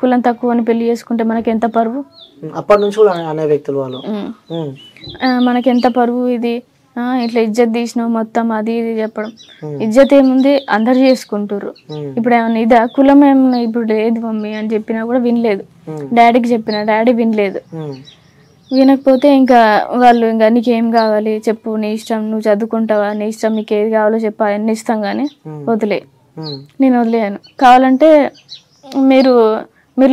కులం తక్కువ అని పెళ్లి చేసుకుంటే మనకి ఎంత పరువు. అప్పటి నుంచి కూడా అనే వ్యక్తులు వాళ్ళు మనకి ఎంత పరువు ఇది, ఇట్లా ఇజ్జత్ తీసినావు మొత్తం అది ఇది చెప్పడం. ఇజ్జత్ ఏముంది, అందరు చేసుకుంటారు. ఇప్పుడు ఏమన్నా ఇదా కులం ఏమన్నా ఇప్పుడు లేదు మమ్మీ అని చెప్పినా కూడా వినలేదు. డాడీకి చెప్పిన డాడీ వినలేదు. వినకపోతే ఇంకా వాళ్ళు ఇంకా నీకేం కావాలి చెప్పు, నీ ఇష్టం, నువ్వు చదువుకుంటావా, నీ ఇష్టం, నీకు ఏది కావాలో చెప్పు, అవన్నీ ఇస్తాం కానీ వదిలే. నేను వదిలేను. కావాలంటే మీరు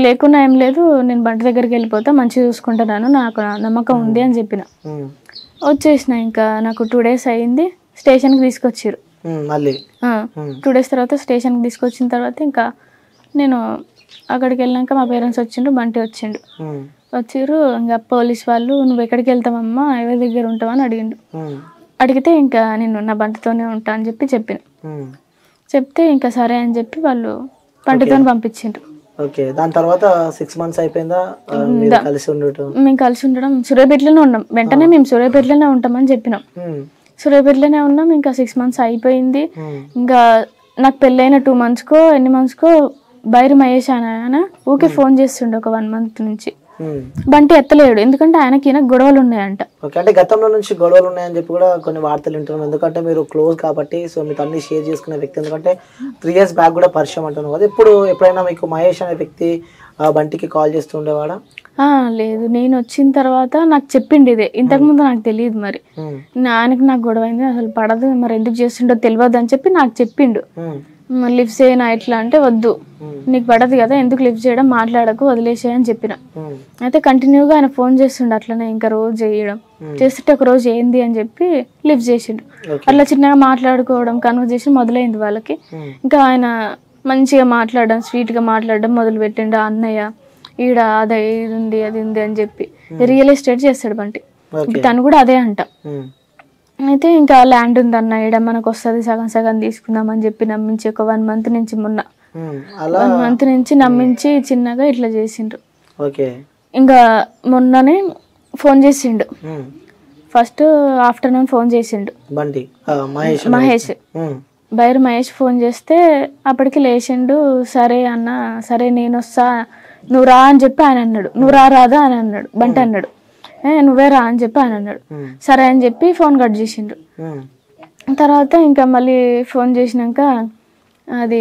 లేకున్నా ఏం లేదు, నేను బంటి దగ్గరికి వెళ్ళిపోతా, మంచిగా చూసుకుంటున్నాను, నాకు నమ్మకం ఉంది అని చెప్పిన. వచ్చేసిన. ఇంకా నాకు 2 days అయింది, స్టేషన్కి తీసుకొచ్చారు. 2 days తర్వాత స్టేషన్కి తీసుకొచ్చిన తర్వాత ఇంకా నేను అక్కడికి వెళ్ళాక మా పేరెంట్స్ వచ్చిండ్రు, బంటి వచ్చిండు. వచ్చిర్రు. ఇంకా పోలీస్ వాళ్ళు నువ్వు ఎక్కడికి వెళ్తావమ్మా, ఎవరి దగ్గర ఉంటావా అని అడిగిండు. అడిగితే ఇంకా నేను నా బంటితోనే ఉంటా అని చెప్పిన. చెప్తే ఇంకా సరే అని చెప్పి వాళ్ళు బంటితో పంపించిండ్రు. దాని తర్వాత 6 months అయిపోయిందా మేము కలిసి ఉండడం? సూర్యాపేటలోనే ఉన్నాం. వెంటనే మేము సూర్యాపేటలోనే ఉంటామని చెప్పినాం. సూర్యాపేటలోనే ఉన్నాం. ఇంకా 6 months అయిపోయింది. ఇంకా నాకు పెళ్ళైన 2 monthsకో ఎన్ని monthsకో బైరి మహేష్ ఆయన ఊకే ఫోన్ చేస్తుండే ఒక 1 month నుంచి. బంటి ఎత్తలేడు, ఎందుకంటే ఆయనకి గొడవలు ఉన్నాయంట. అంటే గతంలో నుంచి గొడవలు ఉన్నాయని చెప్పి కూడా కొన్ని వార్తలు వింటున్నాం. ఎందుకంటే మీరు క్లోజ్ కాబట్టి, సో మీకు అన్ని షేర్ చేసుకునే వ్యక్తి. ఎందుకంటే 3 years బ్యాక్ కూడా పరిచయం అంటున్నావు కదా. ఎప్పుడైనా మీకు మహేష్ అనే వ్యక్తి బంటికి కాల్ చేస్తూ ఉండేవాడా? లేదు, నేను వచ్చిన తర్వాత నాకు చెప్పిండు ఇదే. ఇంతకుముందు నాకు తెలియదు. మరి ఆయనకి నాకు గొడవ అయింది, అసలు పడదు, మరి ఎందుకు చేస్తుండో తెలియదు అని చెప్పి నాకు చెప్పిండు. లిఫ్ట్ చేయనా ఎట్లా అంటే, వద్దు నీకు పడదు కదా, ఎందుకు లిఫ్ట్ చేయడం, మాట్లాడకు, వదిలేసే అని చెప్పిన. అయితే కంటిన్యూగా ఆయన ఫోన్ చేస్తుండే అట్లనే, ఇంకా రోజు చేయడం. చేస్తుంటే ఒక రోజు ఏంది అని చెప్పి లిఫ్ట్ చేసిండు. అట్లా చిన్నగా మాట్లాడుకోవడం, కన్వర్జేషన్ మొదలైంది వాళ్ళకి. ఇంకా ఆయన మంచిగా మాట్లాడడం, స్వీట్గా మాట్లాడడం మొదలు పెట్టిండు. అన్నయ్య ఈడ అదే ఇది ఉంది అది ఉంది అని చెప్పి రియల్ ఎస్టేట్ చేస్తాడు బంటి. తను కూడా అదే అంట. అయితే ఇంకా ల్యాండ్ ఉందన్న ఈడ మనకు వస్తుంది, సగం సగం తీసుకుందాం అని చెప్పి నమ్మించి ఒక 1 month నుంచి 1 month నుంచి నమ్మించి చిన్నగా ఇట్లా చేసిండ్రు. ఇంకా మొన్ననే ఫోన్ చేసిండు. ఫస్ట్ ఆఫ్టర్నూన్ ఫోన్ చేసిండు మహేష్. బైర్ మహేష్ ఫోన్ చేస్తే అప్పటికి లేచిండు. సరే అన్న, సరే నేను వస్తా, నువ్వు రా అని చెప్పి ఆయన అన్నాడు. నువ్వు రాదా అని అన్నాడు బంటి. అన్నాడు నువ్వే రా అని చెప్పి ఆయన అన్నాడు. సరే అని చెప్పి ఫోన్ కట్ చేసిండ్రు. తర్వాత ఇంకా మళ్ళీ ఫోన్ చేసినాక అది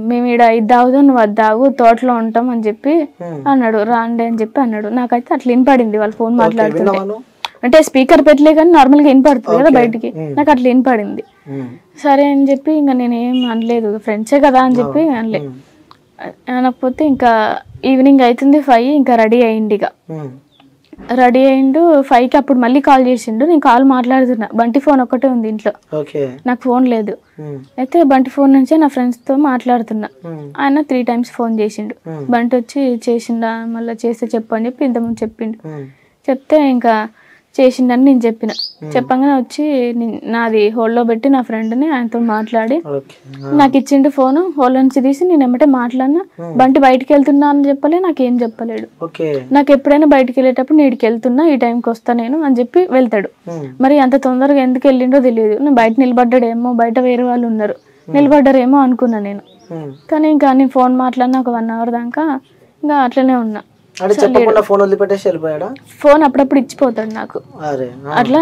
మేము ఈడ ఇది తాగుదాం, నువ్వు అది తాగు, తోటలో ఉంటాం అని చెప్పి అన్నాడు. రాండి అని చెప్పి అన్నాడు. నాకైతే అట్లా వినపడింది వాళ్ళు ఫోన్ మాట్లాడుతుంటే. అంటే స్పీకర్ పెట్టలే కానీ నార్మల్గా వినపడుతుంది కదా బయటికి, నాకు అట్లా వినపడింది. సరే అని చెప్పి ఇంకా నేనేం అనలేదు, ఫ్రెండ్సే కదా అని చెప్పి అనలే. అనకపోతే ఇంకా ఈవినింగ్ అవుతుంది 5, ఇంకా రెడీ అయ్యిండు. ఇక రెడీ అయ్యిండు 5కి. అప్పుడు మళ్ళీ కాల్ చేసిండు. నేను కాల్ మాట్లాడుతున్నా, బంటి ఫోన్ ఒక్కటే ఉంది ఇంట్లో, నాకు ఫోన్ లేదు. అయితే బంటి ఫోన్ నుంచే నా ఫ్రెండ్స్తో మాట్లాడుతున్నా. ఆయన 3 times ఫోన్ చేసిండు. బంటి వచ్చి చేసిండా, మళ్ళీ చేస్తే చెప్పు అని చెప్పి ఇంతకుముందు చెప్పిండు. చెప్తే ఇంకా చేసిండని నేను చెప్పిన. చెప్పగానే వచ్చి నాది హోల్డ్లో పెట్టి నా ఫ్రెండ్ని ఆయనతో మాట్లాడి నాకు ఇచ్చిండు ఫోను. హోల్డ్ నుంచి తీసి నేను ఎమ్మటే మాట్లాడినా. బంటి బయటికి వెళ్తున్నా అని చెప్పలే, నాకేం చెప్పలేడు. నాకు ఎప్పుడైనా బయటికి వెళ్ళేటప్పుడు నీడికి వెళ్తున్నా, ఈ టైంకి వస్తా నేను అని చెప్పి వెళ్తాడు. మరి అంత తొందరగా ఎందుకు వెళ్ళిండో తెలియదు. నేను బయట నిలబడ్డాడేమో, బయట వేరే వాళ్ళు ఉన్నారు, నిలబడ్డారేమో అనుకున్నా నేను. కానీ ఇంకా నేను ఫోన్ మాట్లాడినా ఒక 1 hour దాకా ఇంకా అట్లనే ఉన్నా. ఫోన్ అప్పుడప్పుడు ఇచ్చిపోతాడు నాకు, అట్లా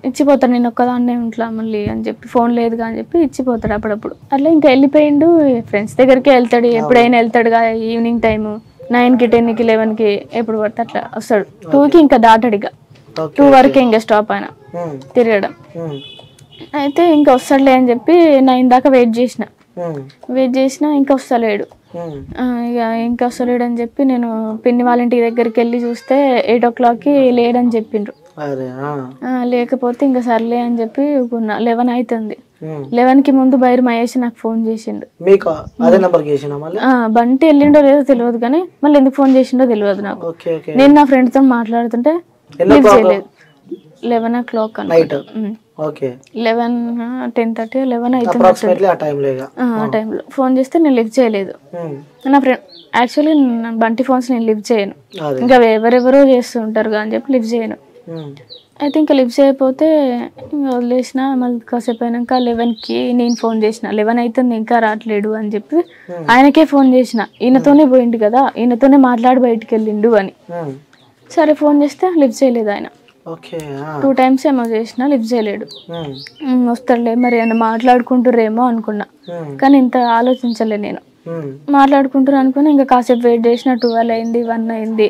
ఇచ్చిపోతాడు. నేను ఒక్కదాన్నే ఉంట్లా మళ్ళీ అని చెప్పి, ఫోన్ లేదుగా అని చెప్పి ఇచ్చిపోతాడు అప్పుడప్పుడు. అట్లా ఇంకా వెళ్ళిపోయిండు. ఫ్రెండ్స్ దగ్గరికి వెళ్తాడు, ఎప్పుడైనా వెళ్తాడు కదా. ఈవినింగ్ టైము 9కి 10కి 11కి ఎప్పుడు పడితే అట్లా వస్తాడు. 2కి ఇంకా దాటాడు. ఇక 2 వరకే ఇంకా స్టాప్ ఆయన తిరగడం. అయితే ఇంకా వస్తాడులే అని చెప్పి 9 దాకా వెయిట్ చేసిన ఇంకా వస్తలేడు. ఇక ఇంకా వస్తలేడు అని చెప్పి నేను పిన్ని వాళ్ళ ఇంటి దగ్గరికి వెళ్ళి చూస్తే 8 o'clockకి లేడని చెప్పిండ్రు. లేకపోతే ఇంకా సర్లే అని చెప్పి 11 అవుతుంది. 11కి ముందు బైర్ మహేష్ నాకు ఫోన్ చేసిండు. బంటి వెళ్ళిండో లేదో తెలియదు కానీ మళ్ళీ ఎందుకు ఫోన్ చేసిండో తెలియదు నాకు. నేను నా ఫ్రెండ్తో మాట్లాడుతుంటే లిఫ్ట్ చేయలేదు. 11 o'clock నైట్ 11 10:30 11 అవుతుంది. ఆ టైంలో ఫోన్ చేస్తే నేను లిఫ్ట్ చేయలేదు. నా ఫ్రెండ్ యాక్చువల్లీ బంటి ఫోన్స్ నేను లిఫ్ట్ చేయను, ఇంకా ఎవరెవరో చేస్తూ ఉంటారు అని చెప్పి లిఫ్ట్ చేయను. అయితే ఇంకా లిఫ్ట్ చేయకపోతే ఇంకా వదిలేసిన. మళ్ళీ కాసేపు అయినాక 11కి నేను ఫోన్ చేసిన, 11 అవుతుంది ఇంకా రావట్లేడు అని చెప్పి ఆయనకే ఫోన్ చేసిన. ఈయనతోనే పోయిండు కదా, ఈయనతోనే మాట్లాడి బయటికి వెళ్ళిండు అని. సరే ఫోన్ చేస్తే లిఫ్ట్ చేయలేదు ఆయన. 2 times ఏమో చేసిన, లిఫ్ట్ చేయలేడు. వస్తాడులే మరి ఏమన్నా మాట్లాడుకుంటురేమో అనుకున్నా, కానీ ఇంత ఆలోచించలే నేను. మాట్లాడుకుంటారు అనుకుని ఇంకా కాసేపు వెయిట్ చేసిన. 12 అయింది, 1 అయింది,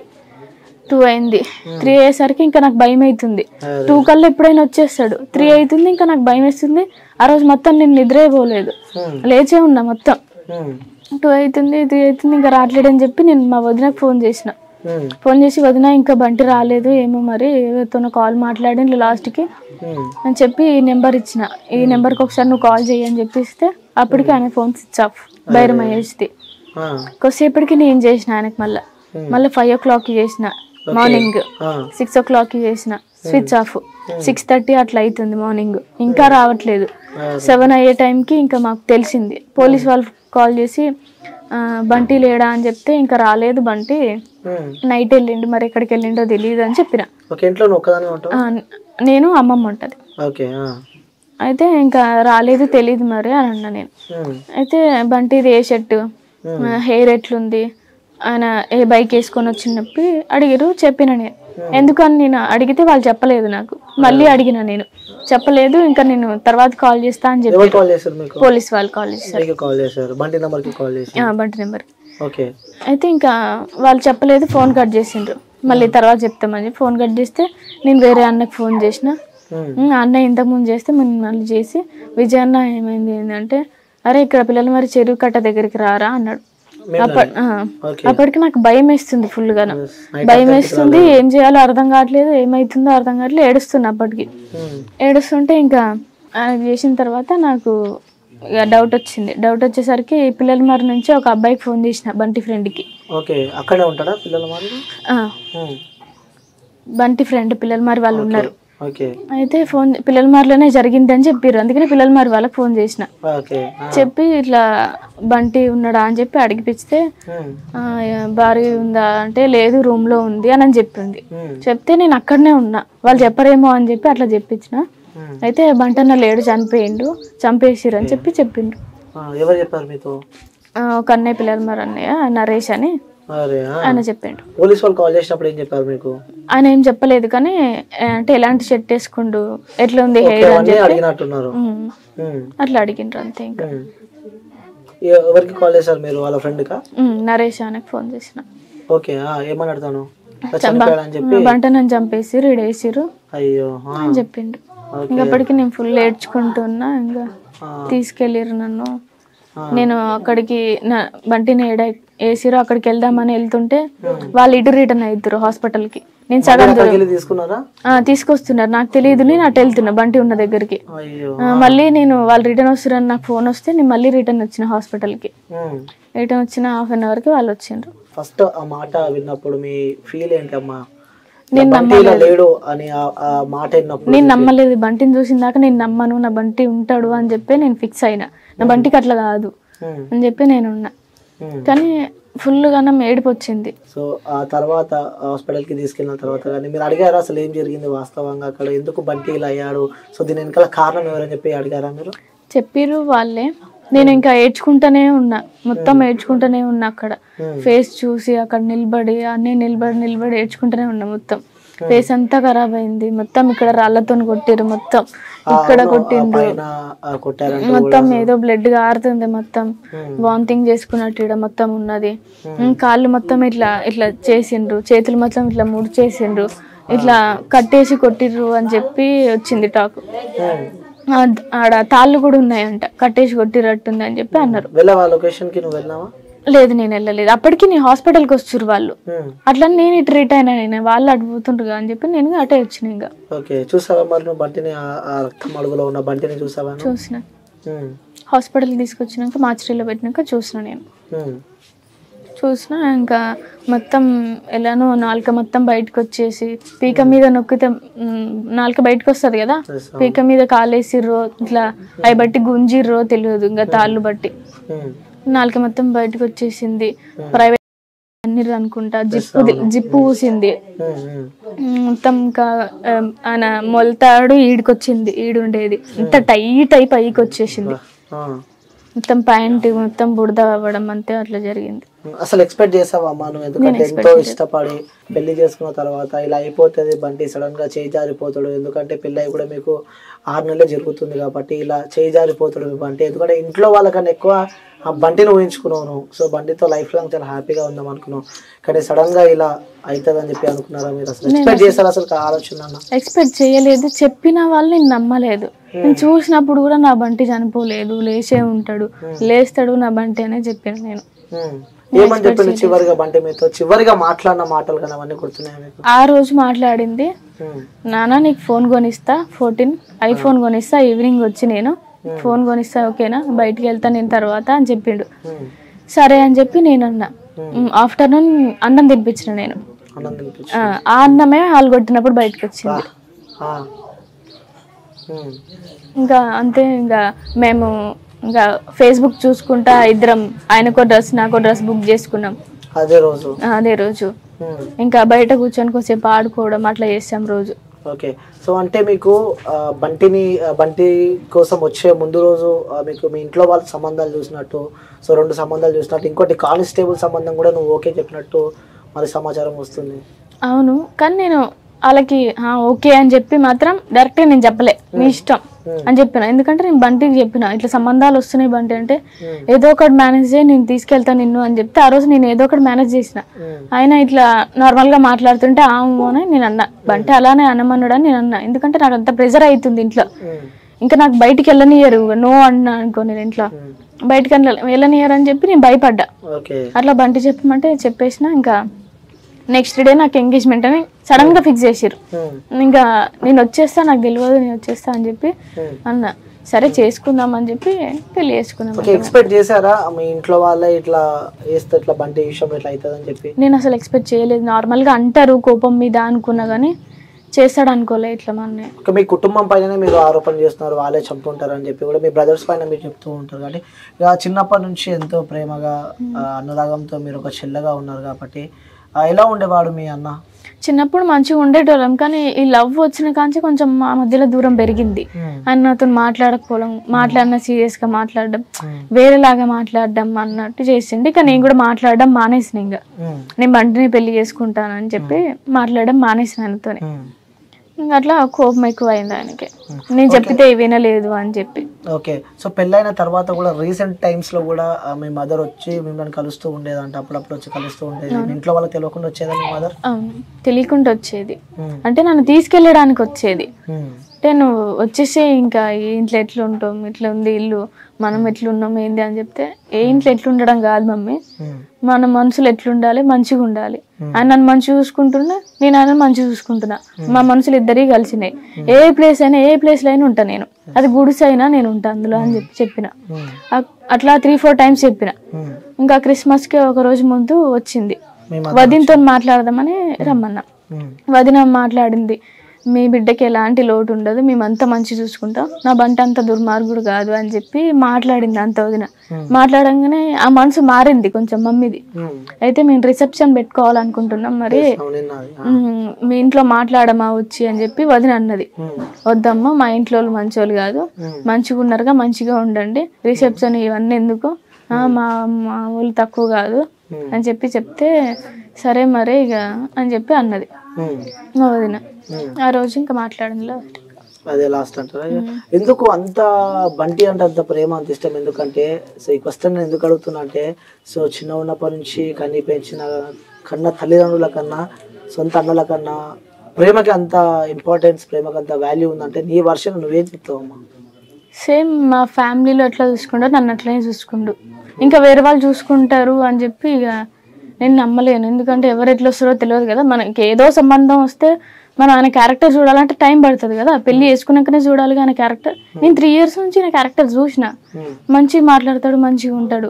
2 అయింది, 3 అయ్యేసరికి ఇంకా నాకు భయం అవుతుంది. 2 కల్లా ఎప్పుడైనా వచ్చేస్తాడు, 3 అవుతుంది ఇంకా నాకు భయం వేస్తుంది. ఆ రోజు మొత్తం నేను నిద్రే పోలేదు, లేచే ఉన్నా మొత్తం. 2 అవుతుంది, 3 అవుతుంది, ఇంకా రావట్లేడని చెప్పి నేను మా వదినకు ఫోన్ చేసిన. ఫోన్ చేసి వదిన ఇంకా బంటి రాలేదు ఏమో మరి ఎవరితోనో కాల్ మాట్లాడి లాస్ట్కి అని చెప్పి ఈ నెంబర్ ఇచ్చిన. ఈ నెంబర్కి ఒకసారి నువ్వు కాల్ చెయ్యి అని చెప్పిస్తే అప్పటికి ఆయన ఫోన్ స్విచ్ ఆఫ్, బైరం అయ్యేది. కొద్దిసేపటికి నేను చేసిన ఆయనకి మళ్ళీ 5 o'clockకి చేసిన, మార్నింగ్ 6 o'clockకి చేసిన, స్విచ్ ఆఫ్. 6:30 అట్లా అవుతుంది మార్నింగ్, ఇంకా రావట్లేదు. 7 అయ్యే టైంకి ఇంకా మాకు తెలిసింది. పోలీస్ వాళ్ళు కాల్ చేసి బంటి లేడా అని చెప్తే ఇంకా రాలేదు బంటి, నైట్ వెళ్ళిండు, మరి ఎక్కడికి వెళ్ళిండో తెలియదు అని చెప్పిన. నేను అమ్మమ్మ ఉంటుంది. అయితే ఇంకా రాలేదు తెలియదు మరి అని అన్నా నేను. అయితే బంటిది ఏ షర్టు, హెయిర్ ఎట్లుంది, ఆయన ఏ బైక్ వేసుకొని వచ్చినప్పి అడిగారు. చెప్పిన నేను. ఎందుకని నేను అడిగితే వాళ్ళు చెప్పలేదు నాకు. మళ్ళీ అడిగిన నేను, చెప్పలేదు. ఇంకా నేను తర్వాత కాల్ చేస్తా అని చెప్పి పోలీస్ వాళ్ళు కాల్ చేశారు, బంటి నెంబర్. అయితే ఇంకా వాళ్ళు చెప్పలేదు, ఫోన్ కట్ చేసిండ్రు. మళ్ళీ తర్వాత చెప్తామని ఫోన్ కట్ చేస్తే నేను వేరే అన్నకు ఫోన్ చేసిన. అన్న ఇంతకుముందు చేస్తే మళ్ళీ చేసి విజయన్న ఏమైంది ఏంటంటే, అరే ఇక్కడ పిల్లలు మరి చెరువు కట్ట దగ్గరికి రారా అన్నాడు. అప్పటికి నాకు భయం వేస్తుంది, ఫుల్గా భయం వేస్తుంది. ఏం చేయాలో అర్థం కావట్లేదు, ఏమైతుందో అర్థం కావట్లేదు. ఏడుస్తున్నా అప్పటికి. ఏడుస్తుంటే ఇంకా చేసిన తర్వాత నాకు డౌట్ వచ్చింది. డౌట్ వచ్చేసరికి పిల్లల మరి నుంచి ఒక అబ్బాయికి ఫోన్ చేసిన, బంటి ఫ్రెండ్కి. బంటి ఫ్రెండ్ పిల్లల మరి వాళ్ళు ఉన్నారు. అయితే ఫోన్ పిల్లల మారిలోనే జరిగిందని చెప్పారు. అందుకని పిల్లల మారి వాళ్ళకి ఫోన్ చేసిన. చెప్పి ఇట్లా బంటి ఉన్నాడా అని చెప్పి అడిగిపిస్తే భార్య ఉందా అంటే లేదు రూమ్ లో ఉంది అని చెప్పింది. చెప్తే నేను అక్కడనే ఉన్నా, వాళ్ళు చెప్పరేమో అని చెప్పి అట్లా చెప్పించిన. అయితే బంటన్న లేడు, చనిపోయిండు, చంపేసిరు అని చెప్పిండు. ఒక అన్నయ్య పిల్లల మరి అన్నయ్య నరేష్ అని ఆయన చెప్పిండు. పోలీస్ వాళ్ళు కాల్ చేసినప్పుడు ఏం చెప్పారు మీకు? ఆయన ఏం చెప్పలేదు, కానీ అంటే ఎలాంటి షర్ట్ వేసుకుండు, ఎట్లా ఉంది హెయిర్ అని చెప్పి అట్లా అడిగిండ్రు అంతే. ఇంకా ఎవరికి కాల్ చేశారు మీరు? వాళ్ళ ఫ్రెండ్ కా? నరేష్ ఆయనకు ఫోన్ చేసిన. ఓకే, ఏమన్నాడుతాను? బంట నన్ను చంపేసిరు, ఇడేసిరు అని చెప్పిండు. ఇంకప్పటికి నేను ఫుల్ ఏడ్చుకుంటున్నా. ఇంకా తీసుకెళ్ళిరు నన్ను. నేను అక్కడికి బంటిని వేసిరు, అక్కడికి వెళ్దామని వెళ్తుంటే వాళ్ళు ఇటు రిటర్న్ అవుతారు హాస్పిటల్కి. నేను సగం తీసుకొస్తున్నారు, నాకు తెలియదు. నేను అటు వెళ్తున్నా బంటి ఉన్న దగ్గరికి. మళ్ళీ నేను వాళ్ళు రిటర్న్ వస్తారని నాకు ఫోన్ వస్తే నేను మళ్ళీ రిటర్న్ వచ్చిన హాస్పిటల్కి. రిటర్న్ వచ్చిన 1/2 hourకి వాళ్ళు వచ్చిండ్రు. ఫస్ట్ ఆ మాట విన్నప్పుడు మీ ఫీల్ ఏంటి అమ్మా? నేను నమ్మలేదు, నేను నమ్మలేదు. బంటిని చూసిన దాకా నేను నమ్మను, నా బంటి ఉంటాడు అని చెప్పి నేను ఫిక్స్ అయినా. నా బంటికి అట్లా కాదు అని చెప్పి నేను ఉన్నా. కానీ ఫుల్ గా ఏడుపు వచ్చింది. సో ఆ తర్వాత హాస్పిటల్ కి తీసుకెళ్ళిన తర్వాత కానీ మీరు అడిగారా అసలు ఏం జరిగింది వాస్తవంగా, అక్కడ ఎందుకు బంటి ఇలా అయ్యాడు, సో దీని వెనకాల కారణం ఎవరని చెప్పి అడిగారా మీరు? చెప్పిర్రు వాళ్ళే. నేను ఇంకా ఏడ్చుకుంటానే ఉన్నా, మొత్తం ఏడ్చుకుంటానే ఉన్నా. అక్కడ ఫేస్ చూసి అక్కడ నిలబడి అన్నీ నిలబడి ఏడ్చుకుంటూనే ఉన్నా. మొత్తం ఫేస్ అంతా ఖరాబ్ అయింది. మొత్తం ఇక్కడ రాళ్లతో కొట్టిరు, మొత్తం ఇక్కడ కొట్టిండ్రు, మొత్తం ఏదో బ్లడ్ గారుతుంది, మొత్తం వామిటింగ్ చేసుకున్నట్టు ఇక్కడ మొత్తం ఉన్నది. కాళ్ళు మొత్తం ఇట్లా ఇట్లా చేసిండ్రు, చేతులు మొత్తం ఇట్లా ముడిచేసిండ్రు, ఇట్లా కట్టేసి కొట్టిర్రు అని చెప్పి వచ్చింది టాక్. ఆడ తాళ్ళు కూడా ఉన్నాయంట, కట్టేసి కొట్టిరట్టుంది అని చెప్పి అన్నారు. లేదు నేను వెళ్ళలేదు. అప్పటికి నేను హాస్పిటల్కి వచ్చారు వాళ్ళు. అట్లా నేను ఇటు రిట్ అయినా, నేను వాళ్ళు అడుగుతుండ్రు అని చెప్పి నేను అటే వచ్చిన. ఇంకా చూసిన హాస్పిటల్కి తీసుకొచ్చినాక మార్చిరీలో పెట్టినాక చూసిన. నేను చూసిన ఇంకా మొత్తం ఎలానో నాలుక మొత్తం బయటకు వచ్చేసి పీక మీద నొక్కితే నాలుక బయటకు వస్తుంది కదా, పీక మీద కాలేసిర్రో ఇట్లా అవి బట్టి గుంజిర్రో తెలియదు. ఇంకా తాళ్ళు బట్టి నాలుక మొత్తం బయటకు వచ్చేసింది. ప్రైవేట్ తన్నిరు అనుకుంటా, జిప్పు ఊసింది మొత్తం. ఇంకా ఆయన మొలతాడు ఈడికొచ్చింది, ఈడుండేది అంత టైట్ అయి పైకి వచ్చేసింది మొత్తం, ప్యాంట్ మొత్తం బుడద అవ్వడం అంతే, అట్లా జరిగింది. అసలు ఎక్స్పెక్ట్ చేసావా అమ్మా నువ్వు? ఎందుకంటే ఎంతో ఇష్టపడి పెళ్లి చేసుకున్న తర్వాత ఇలా అయిపోతుంది బంటి, సడన్ గా చేయి జారిపోతాడు. ఎందుకంటే పెళ్లి అయి కూడా మీకు 6 నెలలే జరుగుతుంది కాబట్టి ఇలా చేయి జారిపోతాడు మీ బంటి. ఎందుకంటే ఇంట్లో వాళ్ళకన్నా ఎక్కువ ఆ బంటిని ఊహించుకున్నావు నువ్వు. సో బంటితో లైఫ్ లాంగ్ చాలా హ్యాపీగా ఉందాం అనుకున్నావు, కానీ సడన్ గా ఇలా అవుతుంది అని చెప్పి అనుకున్నారా మీరు? అసలు ఎక్స్పెక్ట్ చేశారు అసలు ఆలోచన? ఎక్స్పెక్ట్ చేయలేదు, చెప్పిన వాళ్ళు నేను నమ్మలేదు. నేను చూసినప్పుడు కూడా నా బంటి చనిపోలేదు, లేచే ఉంటాడు, లేస్తాడు నా బంటి అనే చెప్పాను నేను. ఏమని చెప్పింది చివరిగా బంటి మీతో? చివరిగా మాట్లాడిన మాటలు కానీ అవన్నీ గుర్తున్నాయా మీకు? ఆ రోజు మాట్లాడింది, నాన్న నీకు ఫోన్ కొనిస్తా, 14 ఐఫోన్ కొనిస్తా, ఈవినింగ్ వచ్చి నేను ఫోన్ కొనిస్తా, ఓకేనా, బయటికి వెళ్తా నేను తర్వాత అని చెప్పిండు. సరే అని చెప్పి నేను అన్నా. ఆఫ్టర్నూన్ అన్నం తినిపించిన నేను. ఆ అన్నమే హాలు కొట్టినప్పుడు బయటకు వచ్చింది. ఇంకా అంతే. ఇంకా మేము ఇంకా ఫేస్బుక్ చూసుకుంటా ఇద్దరం, ఆయనకో డ్రెస్ నాకో డ్రెస్ బుక్ చేసుకున్నాం అదే రోజు. ఇంకా బయట కూర్చొని కొంచెంసేపు ఆడుకోవడం అట్లా చేసాం రోజు. ఓకే. సో అంటే మీకు బంటి కోసం వచ్చే ముందు రోజు మీకు మీ ఇంట్లో వాళ్ళ సంబంధాలు చూసినట్టు, సో 2 సంబంధాలు చూసినట్టు, ఇంకోటి కానిస్టేబుల్ సంబంధం కూడా నువ్వు ఓకే చెప్పినట్టు మరి సమాచారం వస్తుంది. అవును, కానీ నేను వాళ్ళకి ఓకే అని చెప్పి మాత్రం డైరెక్ట్ నేను చెప్పలే, మీ ఇష్టం అని చెప్పిన. ఎందుకంటే నేను బంటికి చెప్పిన ఇట్లా సంబంధాలు వస్తున్నాయి బంటి అంటే, ఏదో ఒకటి మేనేజ్ చేయి, నేను తీసుకెళ్తాను నిన్ను అని చెప్తే ఆ రోజు నేను ఏదో ఒకటి మేనేజ్ చేసిన. ఆయన ఇట్లా నార్మల్ గా మాట్లాడుతుంటే అని నేను అన్నా, బంటి అలానే అనమన్నాడు అని నేను అన్నా. ఎందుకంటే నాకు అంత ప్రెజర్ అవుతుంది ఇంట్లో, ఇంకా నాకు బయటికి వెళ్ళనియరు, నో అన్నా అనుకో నేను ఇంట్లో బయటకి వెళ్ళనియరు అని చెప్పి నేను భయపడ్డా. అట్లా బంటి చెప్పమంటే చెప్పేసిన. ఇంకా నెక్స్ట్ డే నాకు ఎంగేజ్మెంట్ అని సడన్ గా ఫిక్స్ చేసిర్రు. ఇంకా నేను వచ్చేస్తా, నాకు తెలియదు నేను వచ్చేస్తా అని చెప్పి అన్నా. సరే చేసుకుందాం అని చెప్పి పెళ్లి చేసుకున్నాం. ఎక్స్పెక్ట్ చేశారా మీ ఇంట్లో వాళ్ళే ఇట్లా చేస్తే ఇట్లా బంటి విషయం ఇట్లా అవుతుంది అని చెప్పి? నేను అసలు ఎక్స్పెక్ట్ చేయలేదు. నార్మల్ గా అంటారు కోపం మీద అనుకున్నా కానీ చేస్తాడు అనుకోలే ఇట్లా. మన మీ కుటుంబం పైన మీరు ఆరోపణ చేస్తున్నారు, వాళ్ళే చంపుతుంటారు అని చెప్పి కూడా మీ బ్రదర్స్ పైన మీరు చెప్తూ ఉంటారు. కాబట్టి ఇక చిన్నప్పటి నుంచి ఎంతో ప్రేమగా అనురాగంతో మీరు ఒక చెల్లెగా ఉన్నారు కాబట్టి ఎలా ఉండేవాడు మీ అన్న? చిన్నప్పుడు మంచిగా ఉండేటోళ్ళం, కానీ ఈ లవ్ వచ్చిన కాంచి కొంచెం మా మధ్యలో దూరం పెరిగింది. ఆయన నాతో మాట్లాడకపోవడం, మాట్లాడినా సీరియస్ గా మాట్లాడడం, వేరేలాగా మాట్లాడడం అన్నట్టు చేసింది. కానీ నేను కూడా మాట్లాడడం మానేసిన. ఇంకా నేను బంటిని పెళ్లి చేసుకుంటాను అని చెప్పి మాట్లాడడం మానేసిన ఆయనతోనే. ఇంకా అట్లా కోపం ఎక్కువ అయింది ఆయనకి, నేను చెప్పితే వినలేదు అని చెప్పి. ఓకే. సో పెళ్ళైన తర్వాత కూడా రీసెంట్ టైమ్స్ లో కూడా మీ మదర్ వచ్చి మిమ్మల్ని కలుస్తూ ఉండేదంట, అప్పుడప్పుడు వచ్చి కలుస్తూ ఉండేది. ఇంట్లో వాళ్ళకి తెలియకుండా వచ్చేదా మీ మదర్? తెలియకుండా వచ్చేది, అంటే నన్ను తీసుకెళ్ళడానికి వచ్చేది. అంటే నువ్వు వచ్చేసే, ఇంకా ఏ ఇంట్లో ఎట్లా ఉంటాం, ఇట్లా ఉంది ఇల్లు, మనం ఎట్లున్నాం ఏంది అని చెప్తే, ఏ ఇంట్లో ఎట్లుండడం కాదు మమ్మీ, మన మనసులు ఎట్లుండాలి, మంచిగా ఉండాలి. ఆయన నన్ను మంచిగా చూసుకుంటున్నా, నేను ఆయన మంచిగా చూసుకుంటున్నా, మా మనసులు ఇద్దరికి కలిసినాయి. ఏ ప్లేస్ అయినా ఏ ప్లేస్ లో అయినా ఉంటా నేను, అది గుడిసె అయినా నేను ఉంటా అందులో అని చెప్పిన. అట్లా 3-4 టైమ్స్ చెప్పిన. ఇంకా క్రిస్మస్ కి ఒక రోజు ముందు వచ్చింది, వదినతో మాట్లాడదామని రమ్మన్నా. వదిన మాట్లాడింది, మీ బిడ్డకి ఎలాంటి లోటు ఉండదు, మేమంతా మంచి చూసుకుంటాం, నా బంట అంత దుర్మార్గుడు కాదు అని చెప్పి మాట్లాడింది అంత వదిన. మాట్లాడంగానే ఆ మనసు మారింది కొంచెం మమ్మీది. అయితే మేము రిసెప్షన్ పెట్టుకోవాలనుకుంటున్నాం, మరి మీ ఇంట్లో మాట్లాడమా వచ్చి అని చెప్పి వదిన అన్నది. వద్దమ్మా, మా ఇంట్లో వాళ్ళు మంచోళ్ళు కాదు, మంచిగా ఉన్నారుగా, మంచిగా ఉండండి, రిసెప్షన్ ఇవన్నీ ఎందుకు, మా వాళ్ళు తక్కువ కాదు అని చెప్తే, సరే మరి ఇక అని చెప్పి అన్నది మా వదిన. ఆ రోజు ఇంకా మాట్లాడింది అదే లాస్ట్ అంటారా? ఎందుకు అంత బంటి అంటే అంత ప్రేమ, అంత ఇష్టం? ఎందుకంటే సో ఈ క్వశ్చన్ నేను ఎందుకు అడుగుతున్నా అంటే, సో చిన్న ఉన్నప్పటి నుంచి కన్నీ పెంచిన కన్నా తల్లిదండ్రుల కన్నా సొంత అన్నల కన్నా ప్రేమకి అంత ఇంపార్టెన్స్, ప్రేమకి అంత వాల్యూ ఉందంటే నీ వర్షన్ నువ్వేం చెప్తావమ్మా? సేమ్ మా ఫ్యామిలీలో ఎట్లా చూసుకుంటారు నన్ను అట్లనే చూసుకుండు, ఇంకా వేరే వాళ్ళు చూసుకుంటారు అని చెప్పి ఇక నేను నమ్మలేను. ఎందుకంటే ఎవరు ఎట్లా వస్తారో తెలియదు కదా, మనకి ఏదో సంబంధం వస్తే మనం ఆయన క్యారెక్టర్ చూడాలంటే టైం పడుతుంది కదా, పెళ్లి చేసుకున్నాకనే చూడాలి ఆయన క్యారెక్టర్. నేను 3 years నుంచి నా క్యారెక్టర్ చూసిన, మంచిగా మాట్లాడతాడు, మంచిగా ఉంటాడు,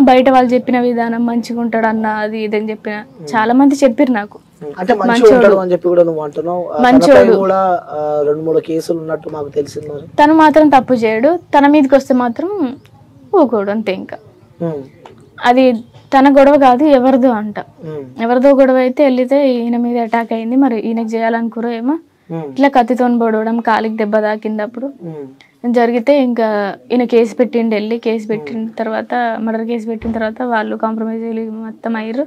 బయట వాళ్ళు చెప్పిన విధానం మంచిగా ఉంటాడు అన్న, అది ఇదని చెప్పిన చాలా మంది చెప్పారు నాకు. తను మాత్రం తప్పు చేయడు, తన మీదకి వస్తే మాత్రం ఊకోడు అంతే. ఇంకా అది తన గొడవ కాదు, ఎవరిదో అంట. ఎవరిదో గొడవ అయితే వెళ్తే ఈయన మీద అటాక్ అయింది, మరి ఈయనకి చేయాలనుకురో ఏమో. ఇట్లా కత్తితో పొడవడం, కాలికి దెబ్బ తాకిందప్పుడు జరిగితే ఇంకా ఈయన కేసు పెట్టిండు. వెళ్ళి కేసు పెట్టిన తర్వాత, మర్డర్ కేసు పెట్టిన తర్వాత వాళ్ళు కాంప్రమైజ్ మొత్తం అయ్యారు.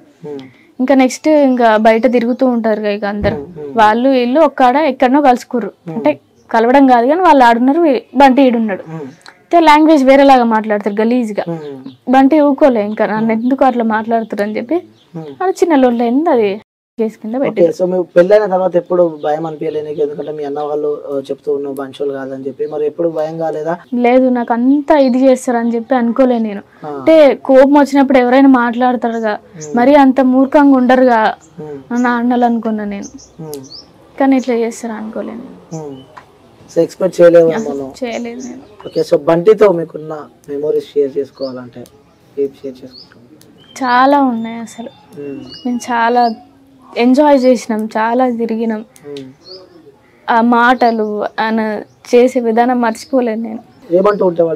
ఇంకా నెక్స్ట్ ఇంకా బయట తిరుగుతూ ఉంటారు ఇక అందరు, వాళ్ళు వీళ్ళు ఒక్కడ ఎక్కడనో కలుసుకుర్రు. అంటే కలవడం కాదు కానీ వాళ్ళు ఆడున్నారు, బంటి ఈడున్నాడు. లాంగ్వేజ్ వేరేలాగా మాట్లాడతారు గలీజ్గా. బంటి ఊకోలే, ఇంకా నన్ను ఎందుకు అట్లా మాట్లాడుతారు అని చెప్పి అది చిన్న లొల్లి అయింది. అది కేసు కింద పెట్టారు. సో మీరు పెళ్ళైన తర్వాత ఎప్పుడు భయం అనిపించలేదు? ఎందుకంటే మీ అన్న వాళ్ళు చెప్తూ ఉన్నావు మనుషులు కాదని చెప్పి, మరి ఎప్పుడు భయం కాలేదా? లేదు, నాకు అంతా ఇది చేస్తారని చెప్పి అనుకోలే నేను. అంటే కోపం వచ్చినప్పుడు ఎవరైనా మాట్లాడతారుగా, మరి అంత మూర్ఖంగా ఉండరుగా నా అన్నలు అనుకున్నా నేను. కానీ ఇట్లా చేస్తారా అనుకోలేను. సో ఎక్స్పెక్ట్ చేయలేదు నేను. ఓకే, సో బంటితో మీకున్న మెమోరీస్ షేర్ చేసుకోవాలంటే ఏం షేర్ చేసుకుంటాం? చాలా ఉన్నాయి అసలు. మేము చాలా ఎంజాయ్ చేసినాం, చాలా తిరిగినాం. ఆ మాటలు ఆయన చేసే విధానం మర్చిపోలేదు నేను. ఏమంటూ ఉంటావాడు?